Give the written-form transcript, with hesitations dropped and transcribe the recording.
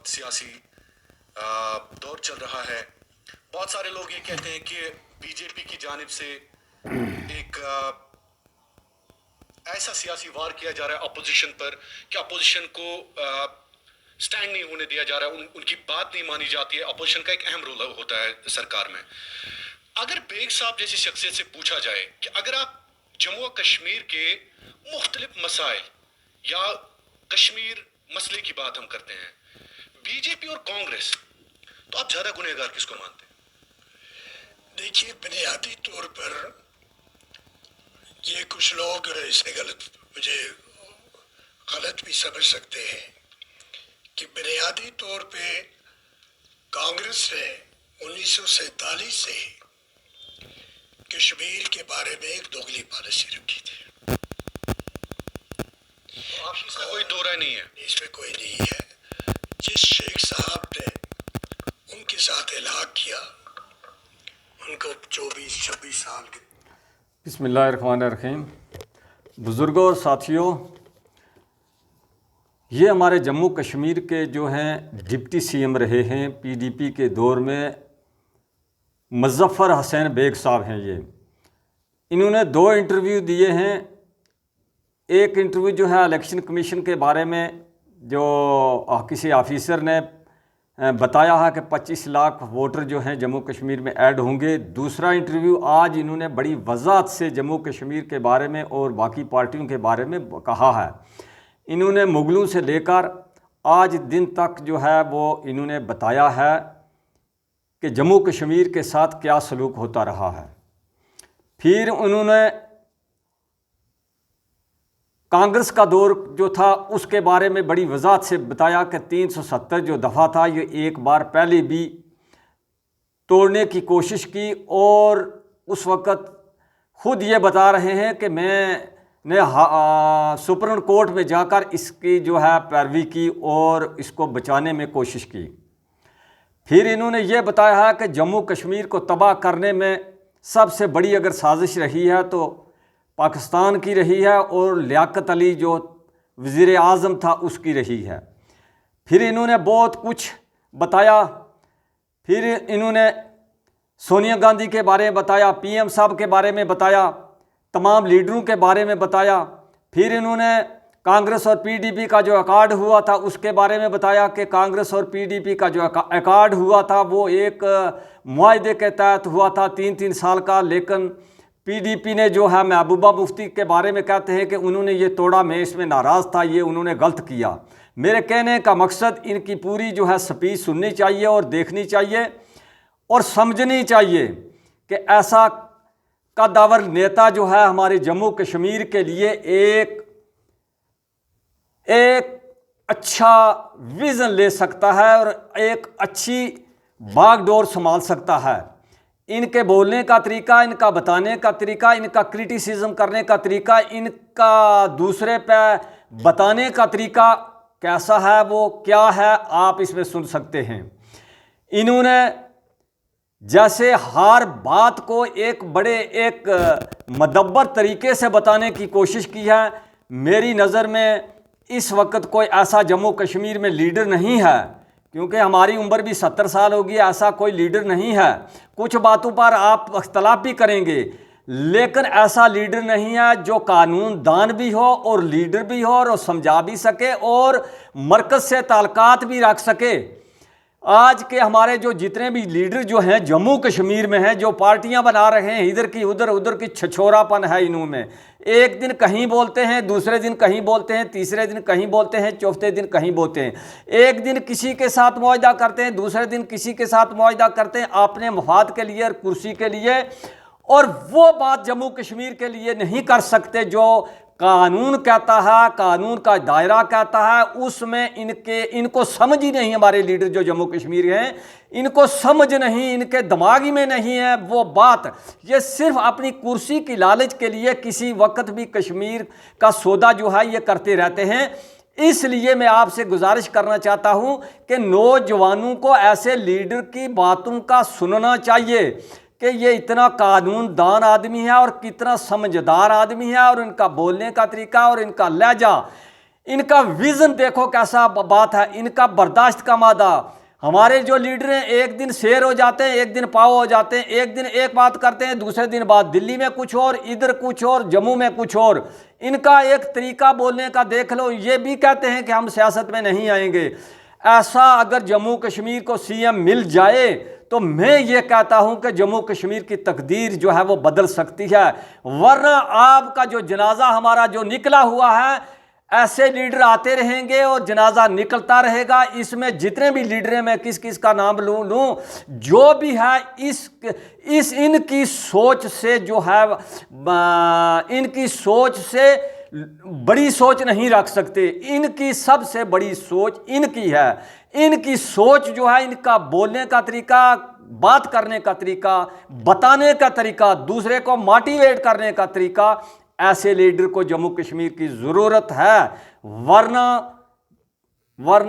वक्त सियासी दौर चल रहा है। बहुत सारे लोग ये कहते हैं कि बीजेपी की जानिब से एक ऐसा सियासी वार किया जा रहा है अपोजिशन पर कि अपोजिशन को स्टैंड नहीं होने दिया जा रहा है, उनकी बात नहीं मानी जाती है। अपोजिशन का एक अहम रोल होता है सरकार में। अगर बेग साहब जैसी शख्सियत से पूछा जाए कि अगर आप जम्मू और कश्मीर के मुख्तलिफ मसाइल या कश्मीर मसले की बात हम करते हैं, बीजेपी और कांग्रेस, तो आप ज्यादा गुनहगार किसको मानते हैं? देखिए, बुनियादी तौर पर ये कुछ लोग इसे मुझे गलत भी समझ सकते हैं कि बुनियादी तौर पे कांग्रेस ने 1947 से कश्मीर के बारे में एक दोगली पॉलिसी रखी थी। इसमें कोई दो राय नहीं है। इसमें कोई नहीं है। जिस शेख साहब ने उनके साथ इलाक किया, उनको 24-26 साल के। बिस्मिल्लाहिर्रहमानिर्रहीम। बुज़ुर्गों और साथियों, ये हमारे जम्मू कश्मीर के जो हैं डिप्टी सीएम रहे हैं पीडीपी के दौर में, मुज़फ़्फ़र हुसैन बेग साहब हैं। ये इन्होंने 2 इंटरव्यू दिए हैं। एक इंटरव्यू जो है इलेक्शन कमीशन के बारे में, जो किसी ऑफिसर ने बताया है कि 25 लाख वोटर जो हैं जम्मू कश्मीर में ऐड होंगे। दूसरा इंटरव्यू आज इन्होंने बड़ी वज़ाहत से जम्मू कश्मीर के बारे में और बाकी पार्टियों के बारे में कहा है। इन्होंने मुगलों से लेकर आज दिन तक जो है वो इन्होंने बताया है कि जम्मू कश्मीर के साथ क्या सलूक होता रहा है। फिर उन्होंने कांग्रेस का दौर जो था उसके बारे में बड़ी वज़ाहत से बताया कि 370 जो दफ़ा था ये एक बार पहले भी तोड़ने की कोशिश की, और उस वक़्त ख़ुद ये बता रहे हैं कि मैंने सुप्रीम कोर्ट में जाकर इसकी जो है पैरवी की और इसको बचाने में कोशिश की। फिर इन्होंने ये बताया है कि जम्मू कश्मीर को तबाह करने में सबसे बड़ी अगर साजिश रही है तो पाकिस्तान की रही है, और लियाकत अली जो वज़ीर आज़म था उसकी रही है। फिर इन्होंने बहुत कुछ बताया। फिर इन्होंने सोनिया गांधी के बारे में बताया, पीएम साहब के बारे में बताया, तमाम लीडरों के बारे में बताया। फिर इन्होंने कांग्रेस और पीडीपी का जो अकार्ड हुआ था उसके बारे में बताया कि कांग्रेस और पीडीपी का जो अकार्ड हुआ था वो एक मुआहदे के तहत हुआ था 3-3 साल का, लेकिन पीडीपी ने जो है महबूबा मुफ्ती के बारे में कहते हैं कि उन्होंने ये तोड़ा, मैं इसमें नाराज़ था, ये उन्होंने गलत किया। मेरे कहने का मकसद इनकी पूरी जो है स्पीच सुननी चाहिए और देखनी चाहिए और समझनी चाहिए कि ऐसा कद्दावर नेता जो है हमारे जम्मू कश्मीर के लिए एक अच्छा विज़न ले सकता है और एक अच्छी बागडोर संभाल सकता है। इनके बोलने का तरीका, इनका बताने का तरीका, इनका क्रिटिसिज्म करने का तरीका, इनका दूसरे पे बताने का तरीका कैसा है, वो क्या है, आप इसमें सुन सकते हैं। इन्होंने जैसे हर बात को एक मदब्बर तरीके से बताने की कोशिश की है। मेरी नज़र में इस वक्त कोई ऐसा जम्मू कश्मीर में लीडर नहीं है, क्योंकि हमारी उम्र भी 70 साल होगी, ऐसा कोई लीडर नहीं है। कुछ बातों पर आप अख्तलाफ भी करेंगे, लेकिन ऐसा लीडर नहीं है जो कानून दान भी हो और लीडर भी हो और समझा भी सके और मरकज़ से ताल्लुकात भी रख सके। आज के हमारे जो जितने भी लीडर जो हैं जम्मू कश्मीर में हैं, जो पार्टियां बना रहे हैं, इधर की उधर, उधर की छछोरापन है इनमें। एक दिन कहीं बोलते हैं, दूसरे दिन कहीं बोलते हैं, तीसरे दिन कहीं बोलते हैं, चौथे दिन कहीं बोलते हैं। एक दिन किसी के साथ मुआहदा करते हैं, दूसरे दिन किसी के साथ मुआहदा करते हैं अपने मफाद के लिए और कुर्सी के लिए, और वो बात जम्मू कश्मीर के लिए नहीं कर सकते जो कानून कहता है, कानून का दायरा कहता है। उसमें इनको समझ ही नहीं, हमारे लीडर जो जम्मू कश्मीर हैं इनको समझ नहीं, इनके दिमागी में नहीं है वो बात। ये सिर्फ अपनी कुर्सी की लालच के लिए किसी वक्त भी कश्मीर का सौदा जो है ये करते रहते हैं। इसलिए मैं आपसे गुजारिश करना चाहता हूं कि नौजवानों को ऐसे लीडर की बातों का सुनना चाहिए कि ये इतना कानूनदान आदमी है और कितना समझदार आदमी है, और इनका बोलने का तरीका और इनका लहजा इनका विजन देखो कैसा बात है, इनका बर्दाश्त का मादा। हमारे जो लीडर हैं एक दिन शेर हो जाते हैं, एक दिन पाव हो जाते हैं, एक दिन एक बात करते हैं, दूसरे दिन बात दिल्ली में कुछ और, इधर कुछ और, जम्मू में कुछ और। इनका एक तरीका बोलने का देख लो, ये भी कहते हैं कि हम सियासत में नहीं आएंगे। ऐसा अगर जम्मू कश्मीर को सीएम मिल जाए तो मैं ये कहता हूं कि जम्मू कश्मीर की तकदीर जो है वो बदल सकती है। वरना आपका जो जनाजा हमारा जो निकला हुआ है, ऐसे लीडर आते रहेंगे और जनाजा निकलता रहेगा। इसमें जितने भी लीडर हैं, मैं किस किस का नाम लूं, जो भी है इस इनकी सोच से जो है, इनकी सोच से बड़ी सोच नहीं रख सकते। इनकी सबसे बड़ी सोच इनकी है। इनकी सोच जो है, इनका बोलने का तरीका, बात करने का तरीका, बताने का तरीका, दूसरे को मोटिवेट करने का तरीका, ऐसे लीडर को जम्मू कश्मीर की ज़रूरत है। वरना